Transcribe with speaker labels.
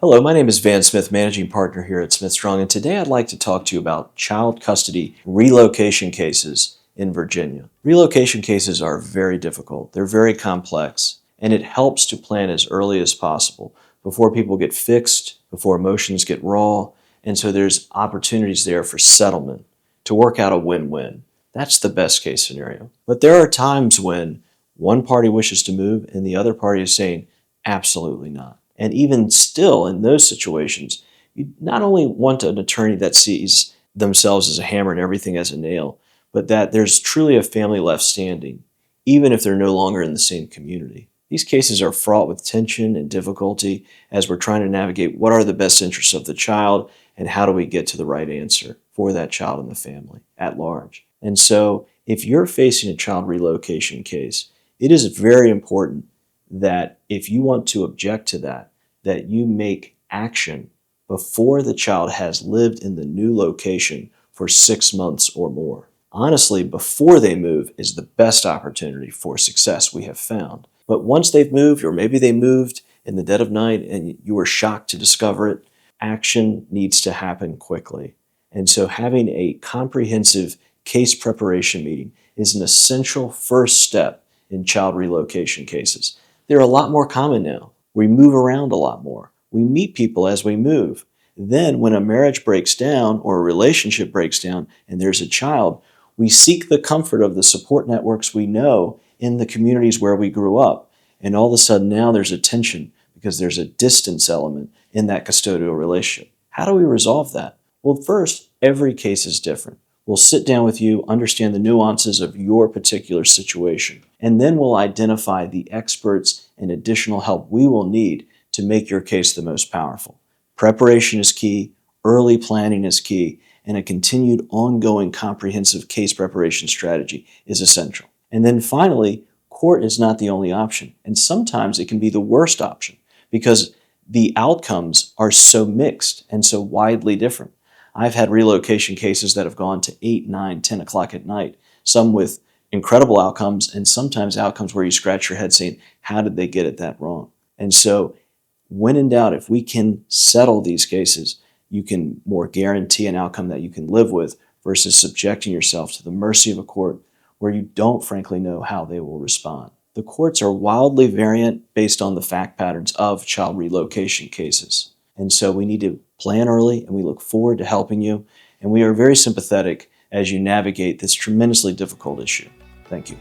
Speaker 1: Hello, my name is Van Smith, Managing Partner here at Smith Strong, and today I'd like to talk to you about child custody relocation cases in Virginia. Relocation cases are very difficult, they're very complex, and it helps to plan as early as possible before people get fixed, before emotions get raw, and so there's opportunities there for settlement to work out a win-win. That's the best case scenario. But there are times when one party wishes to move and the other party is saying, absolutely not. And even still, in those situations, you not only want an attorney that sees themselves as a hammer and everything as a nail, but that there's truly a family left standing, even if they're no longer in the same community. These cases are fraught with tension and difficulty as we're trying to navigate what are the best interests of the child and how do we get to the right answer for that child and the family at large. And so, if you're facing a child relocation case, it is very important that if you want to object to that you make action before the child has lived in the new location for 6 months or more. Honestly, before they move is the best opportunity for success we have found. But once they've moved, or maybe they moved in the dead of night and you were shocked to discover it, action needs to happen quickly. And so having a comprehensive case preparation meeting is an essential first step in child relocation cases. They're a lot more common now. We move around a lot more. We meet people as we move. Then when a marriage breaks down or a relationship breaks down and there's a child, we seek the comfort of the support networks we know in the communities where we grew up. And all of a sudden now there's a tension because there's a distance element in that custodial relationship. How do we resolve that? Well, first, every case is different. We'll sit down with you, understand the nuances of your particular situation, and then we'll identify the experts and additional help we will need to make your case the most powerful. Preparation is key, early planning is key, and a continued ongoing comprehensive case preparation strategy is essential. And then finally, court is not the only option, and sometimes it can be the worst option because the outcomes are so mixed and so widely different. I've had relocation cases that have gone to 8, 9, 10 o'clock at night, some with incredible outcomes and sometimes outcomes where you scratch your head saying, how did they get it that wrong? And so when in doubt, if we can settle these cases, you can more guarantee an outcome that you can live with versus subjecting yourself to the mercy of a court where you don't frankly know how they will respond. The courts are wildly variant based on the fact patterns of child relocation cases. And so we need to plan early, and we look forward to helping you. And we are very sympathetic as you navigate this tremendously difficult issue. Thank you.